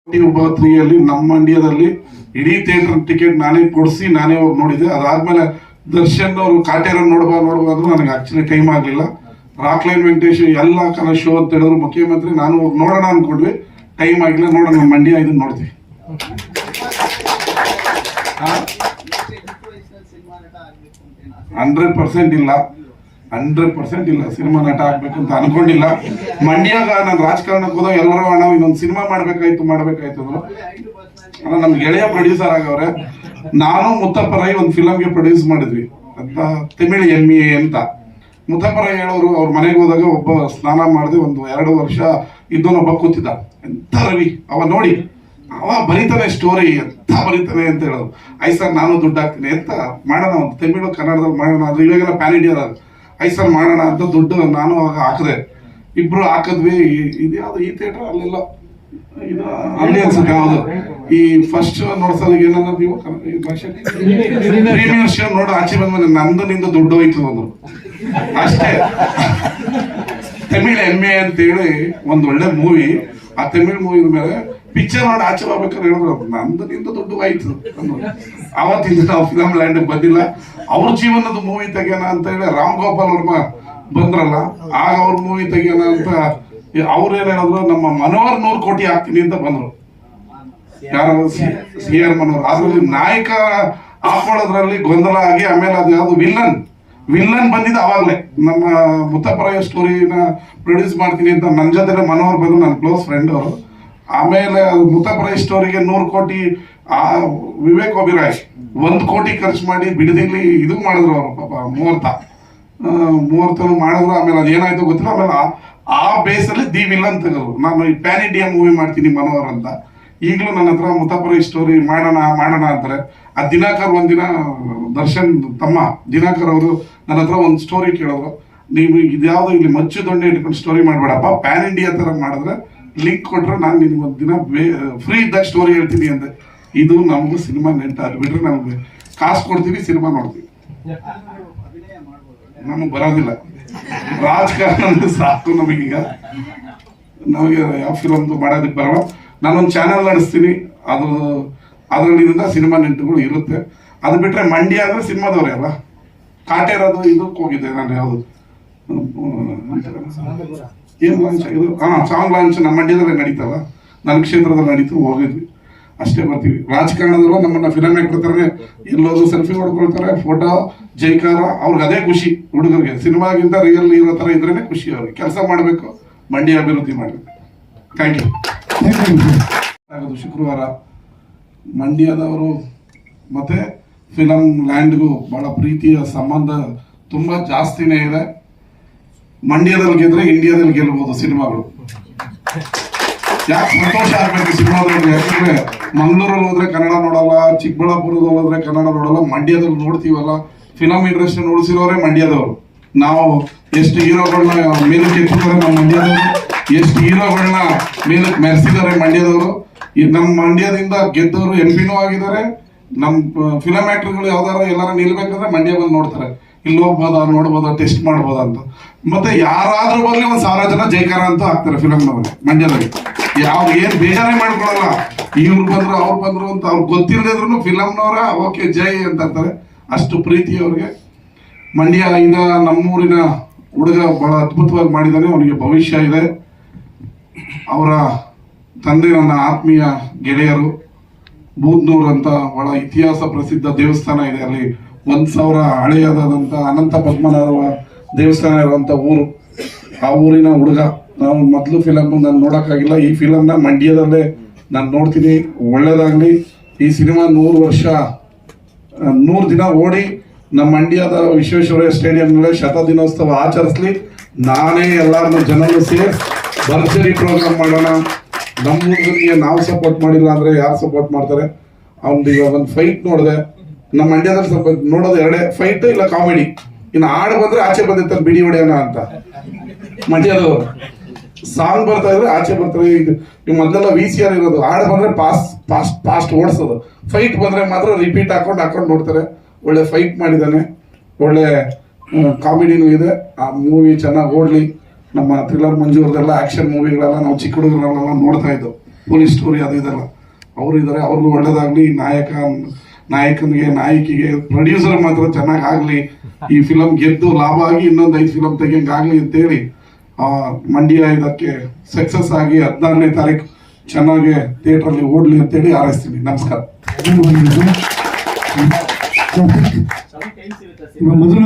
ಯಲ್ಲಿ ನಮ್ಮ ಮಂಡ್ಯದಲ್ಲಿ ಇಡೀ ಥಿಯೇಟರ್ ಟಿಕೆಟ್ ನಾನೇ ಕೊಡಿಸಿ ನಾನೇ ಹೋಗಿ ನೋಡಿದೆ. ಅದಾದ್ಮೇಲೆ ದರ್ಶನ್ ಅವರು ಕಾಟೇರ ನೋಡ್ಬೋದು ನನಗೆ ಆಕ್ಚುಲಿ ಟೈಮ್ ಆಗಲಿಲ್ಲ. ರಾಕ್ಲೈನ್ ವೆಂಕಟೇಶ್ ಎಲ್ಲ ಕಾಲ ಶೋ ಅಂತ ಹೇಳಿದ್ರು ಮುಖ್ಯಮಂತ್ರಿ. ನಾನು ಹೋಗಿ ನೋಡೋಣ ಅನ್ಕೊಂಡ್ವಿ, ಟೈಮ್ ಆಗಿಲ್ಲ. ನೋಡೋಣ ಮಂಡ್ಯ ಇದನ್ನ ನೋಡ್ತೀವಿ. 100% ಇಲ್ಲ, 100% ಇಲ್ಲ. ಸಿನಿಮಾ ನಟ ಆಗ್ಬೇಕು ಅಂತ ಅನ್ಕೊಂಡಿಲ್ಲ. ಮಂಡ್ಯಾಗ ನಾನು ರಾಜಕಾರಣಕ್ಕೆ ಹೋದಾಗ ಎಲ್ಲರೂ ನಾವು ಇನ್ನೊಂದು ಸಿನಿಮಾ ಮಾಡ್ಬೇಕಾಯ್ತು ಅಂದ್ರು. ನಮ್ ಗೆಳೆಯ ಪ್ರೊಡ್ಯೂಸರ್ ಆಗವ್ರೆ. ನಾನು ಮುತ್ತಪ್ಪ ರೈ ಒಂದು ಫಿಲಮ್ಗೆ ಪ್ರೊಡ್ಯೂಸ್ ಮಾಡಿದ್ವಿ ಅಂತ, ತಮಿಳ್ MA ಅಂತ. ಮುತ್ತಪ್ಪ ರೈ ಹೇಳೋರು, ಅವ್ರ ಮನೆಗೆ ಹೋದಾಗ ಒಬ್ಬ ಸ್ನಾನ ಮಾಡಿದೆ, 1-2 ವರ್ಷ ಇದ್ದವನೊಬ್ಬ ಕೂತಿದ್ದ, ಎಂತ ರವಿ ಅವ ನೋಡಿ, ಅವ ಬರೀತಾನೆ ಸ್ಟೋರಿ, ಎಂತ ಬರೀತಾನೆ ಅಂತ ಹೇಳೋದು. ಸರ್ ನಾನು ದುಡ್ಡು ಹಾಕ್ತೀನಿ ಅಂತ, ಮಾಡೋಣ ಒಂದು ತಮಿಳು ಕನ್ನಡದಲ್ಲಿ ಮಾಡೋಣ, ಅದು ಇವಾಗೆಲ್ಲ ಪ್ಯಾನ್ ಇಂಡಿಯಾ ಸರ್ ಮಾಡೋಣ ಅಂತ ದುಡ್ಡು ನಾನು ಹಾಕಿದೆ. ಇಬ್ರು ಹಾಕಿದ್ವಿ. ಇದ್ಯಾವ್ದು ಈ ಥಿಯೇಟರ್ ಅಲ್ಲೆಲ್ಲ ಇದು ಅಲ್ಲಿ ಅನ್ಸುತ್ತೆ. ಯಾವ್ದು ಈ ಫಸ್ಟ್ ನೋಡ್ಸೋದಕ್ಕೆ ಏನನ್ನ ನೀವು ಪ್ರೀಮಿಯರ್ ಶೋ ನೋಡಿ ಆಚೆ ಬಂದ್ಮೇಲೆ ನಂದು ನಿಂದು ದುಡ್ಡು ಹೋಯ್ತು ಅಂದ್ರು ಅಷ್ಟೇ. ತಮಿಳ್ MA ಅಂತೇಳಿ ಒಂದು ಒಳ್ಳೆ ಮೂವಿ. ಆ ತಮಿಳ್ ಮೂವಿ ಮೇಲೆ ಪಿಕ್ಚರ್ ನೋಡಿ ಆಚೆ ಹೋಗ್ಬೇಕಾದ್ರೆ ಹೇಳಿದ್ರು, ನಂದು ನಿಂದು ದುಡ್ಡು ಆಯ್ತು ಅಂದ್ರು. ಅವತ್ತಿಂದ ನಾವು ಫಿಲಮ್ ಲ್ಯಾಂಡ್ ಬಂದಿಲ್ಲ. ಅವ್ರ ಜೀವನದ ಮೂವಿ ತೆಗ್ಯೋಣ ಅಂತ ಹೇಳಿ ರಾಮ್ ಗೋಪಾಲ್ ವರ್ಮ ಬಂದ್ರಲ್ಲ, ಆಗ ಅವ್ರ ಮೂವಿ ತೆಗ್ಯೋಣ ಅಂತ ಅವ್ರೇನ್ ಹೇಳಿದ್ರು, ನಮ್ಮ ಮನೋಹರ್ 100 ಕೋಟಿ ಹಾಕ್ತೀನಿ ಅಂತ ಬಂದ್ರು. ಯಾರು CR ಮನೋಹರ್. ಅದ್ರಲ್ಲಿ ನಾಯಕ ಹಾಕೊಳ್ಳೋದ್ರಲ್ಲಿ ಗೊಂದಲ ಆಗಿ ಆಮೇಲೆ ಅದು ಯಾವ್ದು ವಿಲ್ಲನ್ ಬಂದಿದ್ದು ಅವಾಗ್ಲೇ. ನಮ್ಮ ಮುತ್ತಪ್ಪರಾಯ ಸ್ಟೋರಿನ ಪ್ರೊಡ್ಯೂಸ್ ಮಾಡ್ತೀನಿ ಅಂತ ನನ್ನ ಜೊತೆ ಮನೋಹರ್ ಬಂದ್ರು, ನನ್ನ ಕ್ಲೋಸ್ ಫ್ರೆಂಡ್ ಅವರು. ಆಮೇಲೆ ಮುತ್ತಪ್ಪರಾಯ ಸ್ಟೋರಿಗೆ 100 ಕೋಟಿ ವಿವೇಕ್ ಒಬಿರಾಯ್ 1 ಕೋಟಿ ಖರ್ಚು ಮಾಡಿ ಬಿಡದಿಲ್ಲಿ ಇದು ಮಾಡಿದ್ರು ಅವರು. ಪಾಪ ಮುಹೂರ್ತ ಮಾಡಿದ್ರು. ಆಮೇಲೆ ಅದೇನಾಯ್ತು ಗೊತ್ತಿಲ್ಲ. ಆಮೇಲೆ ಆ ಬೇಸಲ್ಲಿ ದಿ ವಿಲ್ಲನ್ ತೆಗೆದ್ರು. ನಾನು ಈ ಪ್ಯಾನ್ ಇಂಡಿಯಾ ಮೂವಿ ಮಾಡ್ತೀನಿ ಮನೋಹರ್ ಅಂತ. ಈಗಲೂ ನನ್ನ ಹತ್ರ ಮುತ್ತಪ್ಪರಾಯ ಸ್ಟೋರಿ ಮಾಡೋಣ ಅಂತಾರೆ. ಆ ದಿನಾಕರ್ ಒಂದಿನ ದರ್ಶನ್ ತಮ್ಮ ದಿನಾಕರ್ ಅವರು ನನ್ನ ಹತ್ರ ಒಂದು ಸ್ಟೋರಿ ಕೇಳಿದ್ರು, ನೀವು ಇದ್ಯಾವುದು ಇಲ್ಲಿ ಮಚ್ಚು ದೊಣ್ಣೆ ಇಟ್ಕೊಂಡು ಸ್ಟೋರಿ ಮಾಡ್ಬೇಡಪ್ಪ, ಪ್ಯಾನ್ ಇಂಡಿಯಾ ತರ ಮಾಡಿದ್ರೆ ಲಿಂಕ್ ಕೊಟ್ರೆ ನಾನು ನಿಮ್ಗೆ ಒಂದು ದಿನ ಫ್ರೀ ಇದ್ದಾಗ ಸ್ಟೋರಿ ಹೇಳ್ತೀನಿ ಅಂದೆ. ಇದು ನಮಗೂ ಸಿನಿಮಾ ನೆಂಟ, ಅದು ಬಿಟ್ರೆ ನಮ್ಗೆ ಕಾಸು ಕೊಡ್ತೀವಿ, ಸಿನಿಮಾ ನೋಡ್ತೀವಿ, ನಮಗೆ ಬರೋದಿಲ್ಲ. ರಾಜಕಾರಣ ಸಾಕು ನಮಗೀಗ. ನಮಗೆ ಯಾವ ಫಿಲಮ್ದು ಮಾಡೋದಕ್ಕೆ ಬರೋಲ್ಲ. ನಾನೊಂದು ಚಾನೆಲ್ ನಡೆಸ್ತೀನಿ, ಅದರಿಂದ ಸಿನಿಮಾ ನೆಂಟುಗಳು ಇರುತ್ತೆ. ಅದು ಬಿಟ್ರೆ ಮಂಡ್ಯ ಅಂದ್ರೆ ಸಿನಿಮಾದವ್ರೆ ಅಲ್ಲ. ಕಾಟೇರದು ಇದಕ್ಕೆ ಹೋಗಿದ್ದೆ ನಾನು. ಯಾವುದು ಏನು ಲಾಂಚ್ ಇದು? ಸಾಂಗ್ ಲಾಂಚ್ ನಮ್ಮ ಮಂಡ್ಯದಲ್ಲೇ ನಡೀತಲ್ಲ, ನನ್ನ ಕ್ಷೇತ್ರದಲ್ಲಿ ನಡೀತು, ಹೋಗಿದ್ವಿ ಅಷ್ಟೇ. ಬರ್ತೀವಿ. ರಾಜಕಾರಣದವರು ನಮ್ಮನ್ನ ಫಿಲಮ್ ಹಾಕ್ಬಿಡ್ತಾರೆ, ಎಲ್ಲೋದು ಸೆಲ್ಫಿ ಹೊಡ್ಕೊಳ್ತಾರೆ, ಫೋಟೋ ಜೈಕಾರ. ಅವ್ರಿಗೆ ಅದೇ ಖುಷಿ. ಹುಡುಗರಿಗೆ ಸಿನಿಮಾಗಿಂತ ರಿಯಲ್ ಇರೋ ತರ ಇದ್ರೇನೆ ಖುಷಿ. ಅವ್ರಿಗೆ ಕೆಲಸ ಮಾಡಬೇಕು, ಮಂಡ್ಯ ಅಭಿವೃದ್ಧಿ ಮಾಡಬೇಕು. Thank you. ಶುಕ್ರವಾರ ಮಂಡ್ಯದವರು ಮತ್ತೆ ಫಿಲಂ ಲ್ಯಾಂಡ್ಗೂ ಬಹಳ ಪ್ರೀತಿಯ ಸಂಬಂಧ ತುಂಬಾ ಜಾಸ್ತಿನೇ ಇದೆ. ಮಂಡ್ಯದಲ್ಲಿ ಗೆದ್ರೆ ಇಂಡಿಯಾದಲ್ಲಿ ಗೆಲ್ಬಹುದು ಸಿನಿಮಾಗಳು. ಯಾಕೆ ಸಂತೋಷ ಆಗ್ಬೇಕು ಸಿನಿಮಾದಲ್ಲಿ? ಯಾಕಂದ್ರೆ ಮಂಗಳೂರಲ್ಲಿ ಹೋದ್ರೆ ಕನ್ನಡ ನೋಡಲ್ಲ, ಚಿಕ್ಕಬಳ್ಳಾಪುರದಲ್ಲಿ ಹೋದ್ರೆ ಕನ್ನಡ ನೋಡಲ್ಲ, ಮಂಡ್ಯದಲ್ಲಿ ನೋಡ್ತೀವಲ್ಲ. Film industry ಉಳಿಸಿರೋರೆ ಮಂಡ್ಯದವರು. ನಾವು ಎಷ್ಟು ಹೀರೋಗಳನ್ನ ಮೇಲಕ್ಕೆ ಎತ್ತಿದ್ದಾರೆ ನಮ್ಮ ಮಂಡ್ಯದವರು, ಎಷ್ಟು ಹೀರೋಗಳನ್ನ ಮೇಲಕ್ಕೆ ಮೆರೆಸಿದ್ದಾರೆ ಮಂಡ್ಯದವರು. ನಮ್ಮ ಮಂಡ್ಯದಿಂದ ಗೆದ್ದವರು MP ಆಗಿದ್ದಾರೆ. ನಮ್ಮ ಫಿಲಂ ಆಕ್ಟರ್ಗಳು ಯಾವ್ದಾರ ಎಲ್ಲಾರ ನಿಲ್ಬೇಕಂದ್ರೆ ಮಂಡ್ಯ ಬಂದು ನೋಡ್ತಾರೆ, ಇಲ್ಲಿ ಹೋಗ್ಬೋದಾ, ನೋಡ್ಬೋದಾ, ಟೆಸ್ಟ್ ಮಾಡ್ಬೋದಾ ಅಂತ. ಮತ್ತೆ ಯಾರಾದ್ರೂ ಬರ್ಲಿ 1,000 ಜನ ಜೈಕಾರ ಅಂತ ಹಾಕ್ತಾರೆ ಫಿಲಂನವ್ರಿಗೆ ಮಂಡ್ಯದಲ್ಲಿ. ಏನ್ ಬೇಜಾರೇ ಮಾಡ್ಕೊಳಲ್ಲ. ಇವ್ರು ಬಂದ್ರು ಅವ್ರು ಬಂದ್ರು ಅಂತ ಅವ್ರಿಗೆ ಗೊತ್ತಿಲ್ಲದಿದ್ರು ಫಿಲಂನವರ ಓಕೆ ಜೈ ಅಂತ ಅಂತಾರೆ. ಅಷ್ಟು ಪ್ರೀತಿ ಅವ್ರಿಗೆ. ಮಂಡ್ಯ ಇಂದ ನಮ್ಮೂರಿನ ಹುಡುಗ ಬಹಳ ಅದ್ಭುತವಾಗಿ ಮಾಡಿದ್ದಾನೆ. ಅವನಿಗೆ ಭವಿಷ್ಯ ಇದೆ. ಅವರ ತಂದೆ ನನ್ನ ಆತ್ಮೀಯ ಗೆಳೆಯರು. ಬೂದ್ನೂರ್ ಅಂತ ಬಹಳ ಇತಿಹಾಸ ಪ್ರಸಿದ್ಧ ದೇವಸ್ಥಾನ ಇದೆ ಅಲ್ಲಿ. 1000 ಹಳೆಯದಾದಂತ ಅನಂತ ಪದ್ಮನಾಭ ದೇವಸ್ಥಾನ ಇರುವಂತ ಊರು. ಆ ಊರಿನ ಹುಡುಗ. ನಾವು ಮೊದಲು ಫಿಲಮ್ ನಾನು ನೋಡಕ್ಕಾಗಿಲ್ಲ. ಈ ಫಿಲಮ್ನ ಮಂಡ್ಯದಲ್ಲೇ ನಾನು ನೋಡ್ತೀನಿ. ಒಳ್ಳೇದಾಗ್ಲಿ. ಈ ಸಿನಿಮಾ 100 ದಿನ ಓಡಿ ನಮ್ಮ ಮಂಡ್ಯದ ವಿಶ್ವೇಶ್ವರಯ್ಯ ಸ್ಟೇಡಿಯಂನಲ್ಲೇ ಶತದಿನೋತ್ಸವ ಆಚರಿಸ್ಲಿ. ನಾನೇ ಎಲ್ಲಾರನ್ನೂ ಜನರು ಸೇರಿ ಭರ್ಜರಿ ಪ್ರೋಗ್ರಾಮ್ ಮಾಡೋಣ. ನಮ್ಮ ಹುಡುಗನಿಗೆ ನಾವು ಸಪೋರ್ಟ್ ಮಾಡಿಲ್ಲ ಅಂದ್ರೆ ಯಾರು ಸಪೋರ್ಟ್ ಮಾಡ್ತಾರೆ? ಅವ್ನು ಇವಾಗ ಒಂದು ಫೈಟ್ ನೋಡಿದೆ ನಮ್ಮ ಮಂಡ್ಯದಲ್ಲಿ. ಸ್ವಲ್ಪ ನೋಡೋದು 2 ಫೈಟ್ ಇಲ್ಲ ಕಾಮಿಡಿ. ಇನ್ನು ಹಾಡು ಬಂದ್ರೆ ಆಚೆ ಬಂದಿರ್ತಾರೆ ಬಿಡಿ ಹೊಡೆಯೋಣ ಅಂತ. ಮಂಡ್ಯದವರು ಸಾಂಗ್ ಬರ್ತಾ ಇದ್ರೆ ಆಚೆ ಬರ್ತಾರೆ. ಇದು ಮೊದಲೆಲ್ಲ VCR ಇರೋದು. ಹಾಡು ಬಂದ್ರೆ ಫಾಸ್ಟ್ ಓಡಿಸೋದು. ಫೈಟ್ ಬಂದ್ರೆ ಮಾತ್ರ ರಿಪೀಟ್ ಹಾಕೊಂಡು ನೋಡ್ತಾರೆ. ಒಳ್ಳೆ ಫೈಟ್ ಮಾಡಿದ್ದಾನೆ, ಒಳ್ಳೆ ಕಾಮಿಡಿನೂ ಇದೆ. ಆ ಮೂವಿ ಚೆನ್ನಾಗಿ ಓಡ್ಲಿ. ನಮ್ಮ ಥ್ರಿಲ್ಲರ್ ಮಂಜು ಅವ್ರದೆಲ್ಲ ಆಕ್ಷನ್ ಮೂವಿಗಳೆಲ್ಲ ನಾವು ಚಿಕ್ಕ ಹುಡುಗರೆಲ್ಲ ನೋಡ್ತಾ ಇದ್ದೋ. ಪೊಲೀಸ್ ಸ್ಟೋರಿ ಅದು ಇದೆಲ್ಲ ಅವರು ಇದ್ದಾರೆ. ಅವ್ರಿಗೂ ಒಳ್ಳೇದಾಗ್ಲಿ. ನಾಯಕನಿಗೆ ನಾಯಕಿಗೆ ಪ್ರೊಡ್ಯೂಸರ್ ಮಾತ್ರ ಚೆನ್ನಾಗಿ ಆಗ್ಲಿ, ಈ ಫಿಲಮ್ ಗೆದ್ದು ಲಾಭ ಆಗಿ ಇನ್ನೊಂದು 5 ಫಿಲಮ್ ತೆಗಿಯಂಗಾಗ್ಲಿ ಅಂತೇಳಿ ಮಂಡ್ಯ ಇದಕ್ಕೆ ಸಕ್ಸಸ್ ಆಗಿ 14ನೇ ತಾರೀಕು ಚೆನ್ನಾಗಿ ಥಿಯೇಟ್ರಲ್ಲಿ ಓಡ್ಲಿ ಅಂತೇಳಿ ಹಾರೈಸ್ತೀನಿ. ನಮಸ್ಕಾರ. ಮೊದಲು